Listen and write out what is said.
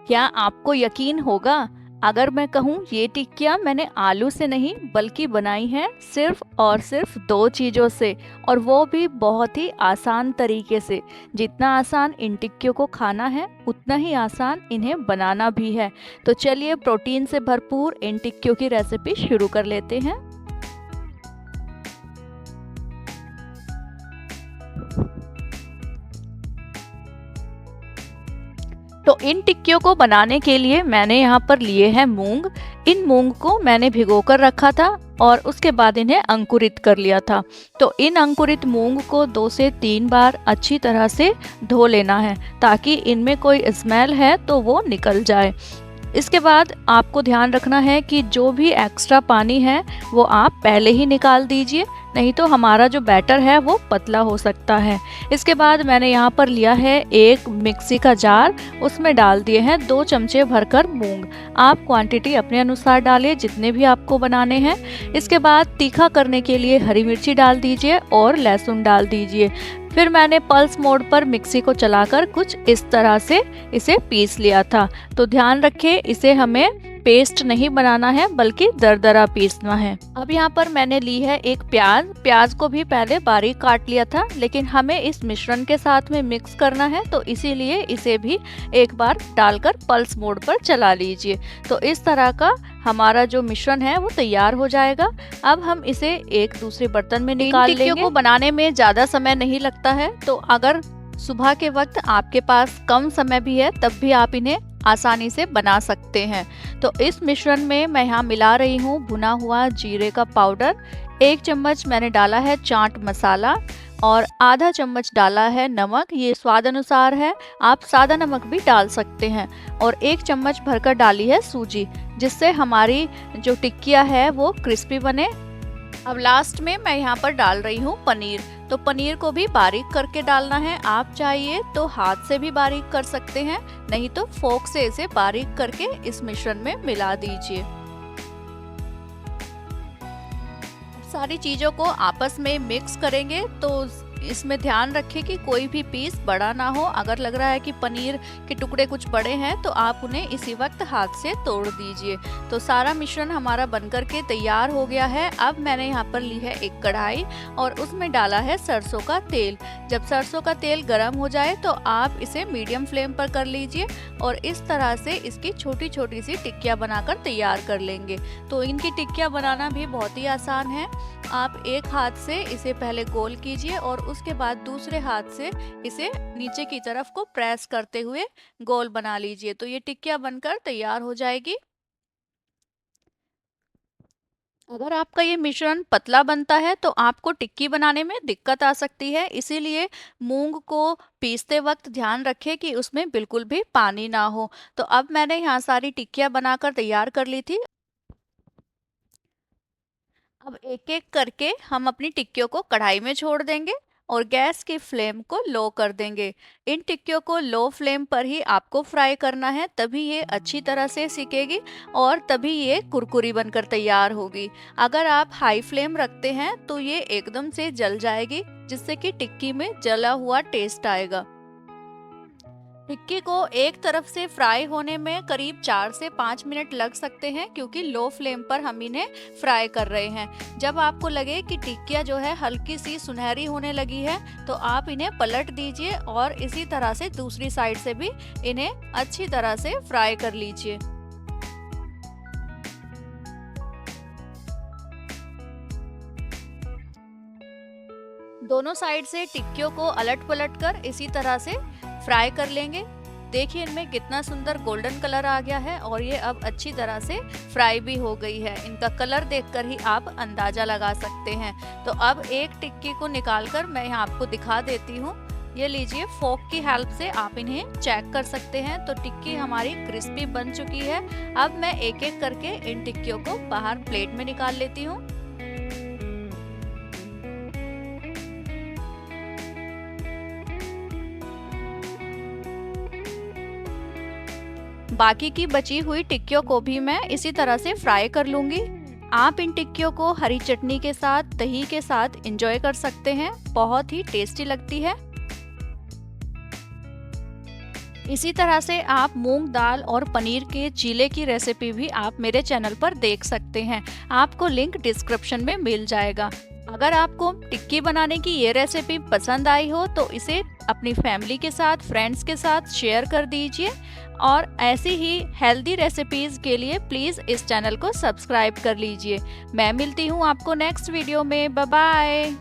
क्या आपको यकीन होगा अगर मैं कहूँ ये टिक्कियाँ मैंने आलू से नहीं बल्कि बनाई हैं सिर्फ और सिर्फ 2 चीज़ों से, और वो भी बहुत ही आसान तरीके से। जितना आसान इन टिक्कियों को खाना है उतना ही आसान इन्हें बनाना भी है। तो चलिए प्रोटीन से भरपूर इन टिक्कियों की रेसिपी शुरू कर लेते हैं। तो इन टिक्कियों को बनाने के लिए मैंने यहाँ पर लिए हैं मूंग। इन मूंग को मैंने भिगोकर रखा था और उसके बाद इन्हें अंकुरित कर लिया था। तो इन अंकुरित मूंग को 2 से 3 बार अच्छी तरह से धो लेना है ताकि इनमें कोई स्मेल है तो वो निकल जाए। इसके बाद आपको ध्यान रखना है कि जो भी एक्स्ट्रा पानी है वो आप पहले ही निकाल दीजिए, नहीं तो हमारा जो बैटर है वो पतला हो सकता है। इसके बाद मैंने यहाँ पर लिया है एक मिक्सी का जार, उसमें डाल दिए हैं 2 चमचे भरकर मूंग। आप क्वांटिटी अपने अनुसार डालिए जितने भी आपको बनाने हैं। इसके बाद तीखा करने के लिए हरी मिर्ची डाल दीजिए और लहसुन डाल दीजिए। फिर मैंने पल्स मोड पर मिक्सी को चलाकर कुछ इस तरह से इसे पीस लिया था। तो ध्यान रखें इसे हमें पेस्ट नहीं बनाना है बल्कि दरदरा पीसना है। अब यहाँ पर मैंने ली है एक प्याज को भी पहले बारीक काट लिया था, लेकिन हमें इस मिश्रण के साथ में मिक्स करना है तो इसीलिए इसे भी एक बार डालकर पल्स मोड पर चला लीजिए। तो इस तरह का हमारा जो मिश्रण है वो तैयार हो जाएगा। अब हम इसे एक दूसरे बर्तन में निकाल लेंगे। टिक्कियों को बनाने में ज़्यादा समय नहीं लगता है, तो अगर सुबह के वक्त आपके पास कम समय भी है तब भी आप इन्हें आसानी से बना सकते हैं। तो इस मिश्रण में मैं यहाँ मिला रही हूँ भुना हुआ जीरे का पाउडर, 1 चम्मच मैंने डाला है चाट मसाला और आधा चम्मच डाला है नमक, ये स्वाद अनुसार है, आप सादा नमक भी डाल सकते हैं। और 1 चम्मच भरकर डाली है सूजी, जिससे हमारी जो टिक्किया है वो क्रिस्पी बने। अब लास्ट में मैं यहाँ पर डाल रही हूँ पनीर। तो पनीर को भी बारीक करके डालना है, आप चाहिए तो हाथ से भी बारीक कर सकते हैं, नहीं तो फोक से इसे बारीक करके इस मिश्रण में मिला दीजिए। सारी चीज़ों को आपस में मिक्स करेंगे तो इसमें ध्यान रखें कि कोई भी पीस बड़ा ना हो। अगर लग रहा है कि पनीर के टुकड़े कुछ बड़े हैं तो आप उन्हें इसी वक्त हाथ से तोड़ दीजिए। तो सारा मिश्रण हमारा बनकर के तैयार हो गया है। अब मैंने यहाँ पर ली है एक कढ़ाई और उसमें डाला है सरसों का तेल। जब सरसों का तेल गर्म हो जाए तो आप इसे मीडियम फ्लेम पर कर लीजिए और इस तरह से इसकी छोटी छोटी सी टिक्कियाँ बनाकर तैयार कर लेंगे। तो इनकी टिक्कियाँ बनाना भी बहुत ही आसान है। आप एक हाथ से इसे पहले गोल कीजिए और उसके बाद दूसरे हाथ से इसे नीचे की तरफ को प्रेस करते हुए गोल बना लीजिए। तो ये टिक्कियाँ बनकर तैयार हो जाएगी। अगर आपका ये मिश्रण पतला बनता है तो आपको टिक्की बनाने में दिक्कत आ सकती है, इसीलिए मूंग को पीसते वक्त ध्यान रखें कि उसमें बिल्कुल भी पानी ना हो। तो अब मैंने यहाँ सारी टिक्कियाँ बनाकर तैयार कर ली थी। अब एक एक करके हम अपनी टिक्कियों को कढ़ाई में छोड़ देंगे और गैस की फ्लेम को लो कर देंगे। इन टिक्कियों को लो फ्लेम पर ही आपको फ्राई करना है, तभी ये अच्छी तरह से सिकेगी और तभी ये कुरकुरी बनकर तैयार होगी। अगर आप हाई फ्लेम रखते हैं तो ये एकदम से जल जाएगी, जिससे कि टिक्की में जला हुआ टेस्ट आएगा। टिक्की को एक तरफ से फ्राई होने में करीब 4 से 5 मिनट लग सकते हैं, क्योंकि लो फ्लेम पर हम इन्हें फ्राई कर रहे हैं। जब आपको लगे कि टिक्कियाँ जो है हल्की सी सुनहरी होने लगी है तो आप इन्हें पलट दीजिए और इसी तरह से दूसरी साइड से भी इन्हें अच्छी तरह से फ्राई कर लीजिए। दोनों साइड से टिक्कियों को अलट पलट कर इसी तरह से फ्राई कर लेंगे। देखिए इनमें कितना सुंदर गोल्डन कलर आ गया है और ये अब अच्छी तरह से फ्राई भी हो गई है। इनका कलर देखकर ही आप अंदाजा लगा सकते हैं। तो अब एक टिक्की को निकालकर मैं यहाँ आपको दिखा देती हूँ। ये लीजिए, फोक की हेल्प से आप इन्हें चेक कर सकते हैं। तो टिक्की हमारी क्रिस्पी बन चुकी है। अब मैं एक एक करके इन टिक्कियों को बाहर प्लेट में निकाल लेती हूँ। बाकी की बची हुई टिक्कियों को भी मैं इसी तरह से फ्राई कर लूंगी। आप इन टिक्कियों को हरी चटनी के साथ, दही के साथ एंजॉय कर सकते हैं, बहुत ही टेस्टी लगती है। इसी तरह से आप मूंग दाल और पनीर के चीले की रेसिपी भी आप मेरे चैनल पर देख सकते हैं। आपको लिंक डिस्क्रिप्शन में मिल जाएगा। अगर आपको टिक्की बनाने की ये रेसिपी पसंद आई हो तो इसे अपनी फैमिली के साथ, फ्रेंड्स के साथ शेयर कर दीजिए और ऐसी ही हेल्दी रेसिपीज़ के लिए प्लीज़ इस चैनल को सब्सक्राइब कर लीजिए। मैं मिलती हूँ आपको नेक्स्ट वीडियो में। Bye bye.